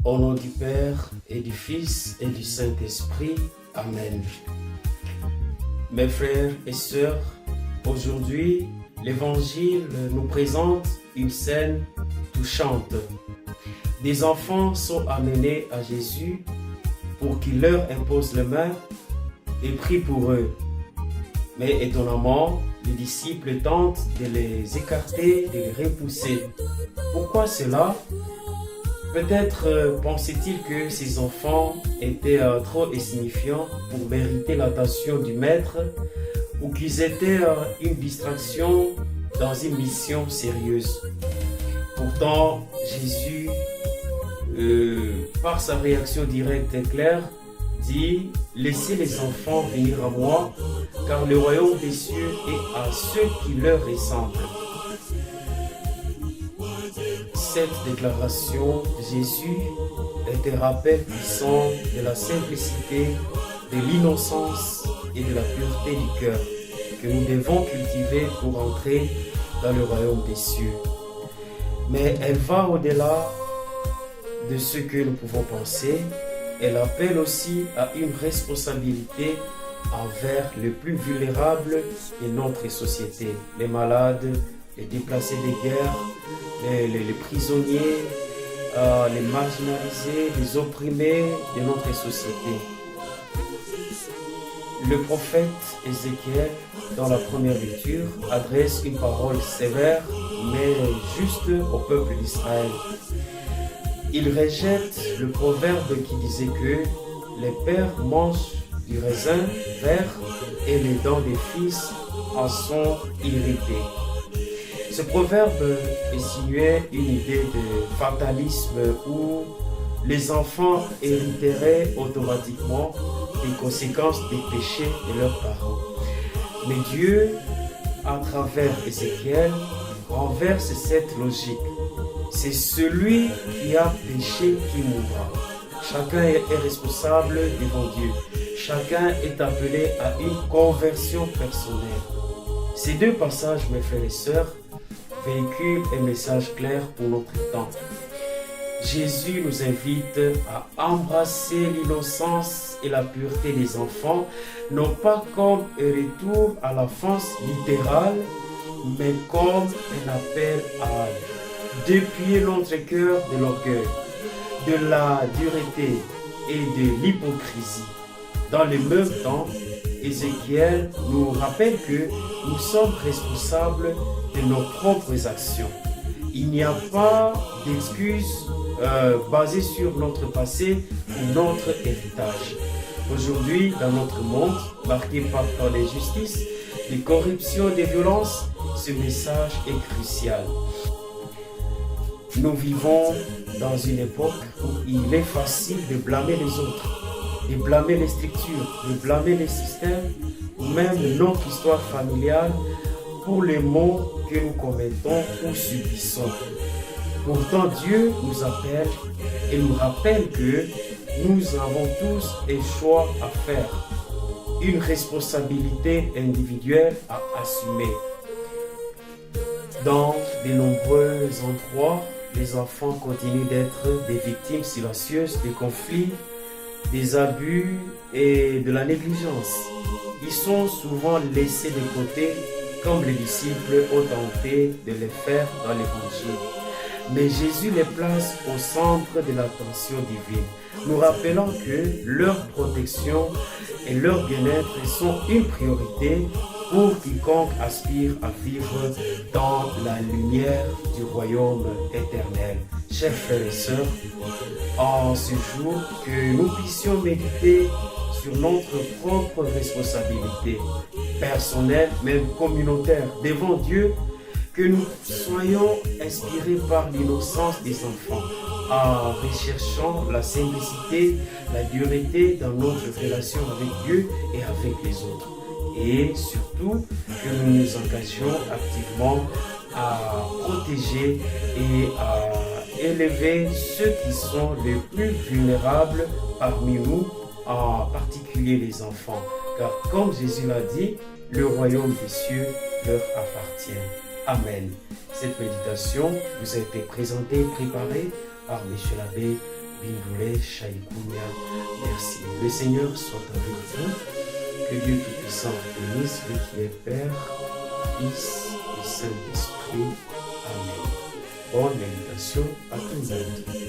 Au nom du Père et du Fils et du Saint-Esprit. Amen. Mes frères et sœurs, aujourd'hui, l'Évangile nous présente une scène touchante. Des enfants sont amenés à Jésus pour qu'il leur impose les mains et prie pour eux. Mais étonnamment, les disciples tentent de les écarter, de les repousser. Pourquoi cela? Peut-être pensait-il que ces enfants étaient trop insignifiants pour mériter l'attention du maître ou qu'ils étaient une distraction dans une mission sérieuse. Pourtant, Jésus, par sa réaction directe et claire, dit « Laissez les enfants venir à moi, car le royaume des cieux est à ceux qui leur ressemblent. » Cette déclaration de Jésus est un rappel puissant de la simplicité, de l'innocence et de la pureté du cœur que nous devons cultiver pour entrer dans le royaume des cieux. Mais elle va au-delà de ce que nous pouvons penser. Elle appelle aussi à une responsabilité envers les plus vulnérables de notre société, les malades, les déplacés des guerres, les prisonniers, les marginalisés, les opprimés de notre société. Le prophète Ézéchiel, dans la première lecture, adresse une parole sévère mais juste au peuple d'Israël. Il rejette le proverbe qui disait que les pères mangent du raisin vert et les dents des fils en sont irritées. Ce proverbe insinuait une idée de fatalisme où les enfants hériteraient automatiquement les conséquences des péchés de leurs parents. Mais Dieu, à travers Ézéchiel, renverse cette logique. C'est celui qui a péché qui mourra. Chacun est responsable devant Dieu. Chacun est appelé à une conversion personnelle. Ces deux passages, mes frères et sœurs, véhiculent un message clair pour notre temps. Jésus nous invite à embrasser l'innocence et la pureté des enfants, non pas comme un retour à l'enfance littérale, mais comme un appel à dépouiller notre cœur de l'orgueil, de la dureté et de l'hypocrisie. Dans le même temps, Ézéchiel nous rappelle que nous sommes responsables de nos propres actions. Il n'y a pas d'excuses basées sur notre passé ou notre héritage. Aujourd'hui, dans notre monde, marqué par tant d'injustices, de corruption et de violence, ce message est crucial. Nous vivons dans une époque où il est facile de blâmer les autres, de blâmer les structures, de blâmer les systèmes, ou même notre histoire familiale pour les maux que nous commettons ou subissons. Pourtant, Dieu nous appelle et nous rappelle que nous avons tous un choix à faire, une responsabilité individuelle à assumer. Dans de nombreux endroits, les enfants continuent d'être des victimes silencieuses des conflits, des abus et de la négligence. Ils sont souvent laissés de côté comme les disciples ont tenté de le faire dans l'Évangile. Mais Jésus les place au centre de l'attention divine, nous rappelant que leur protection et leur bien-être sont une priorité pour quiconque aspire à vivre dans la lumière du royaume éternel. Chers frères et sœurs, en ce jour, que nous puissions méditer sur notre propre responsabilité personnelle, même communautaire, devant Dieu, que nous soyons inspirés par l'innocence des enfants, en recherchant la simplicité, la dureté dans notre relation avec Dieu et avec les autres. Et surtout, que nous nous engagions activement à protéger et à élever ceux qui sont les plus vulnérables parmi nous, en particulier les enfants. Car comme Jésus l'a dit, le royaume des cieux leur appartient. Amen. Cette méditation vous a été présentée et préparée par M. l'abbé Bindule Shaikunya. Merci. Le Seigneur soit avec vous. Que Dieu Tout-Puissant bénisse, lui qui est Père, Fils et Saint-Esprit. Amen. Bonne méditation à tous.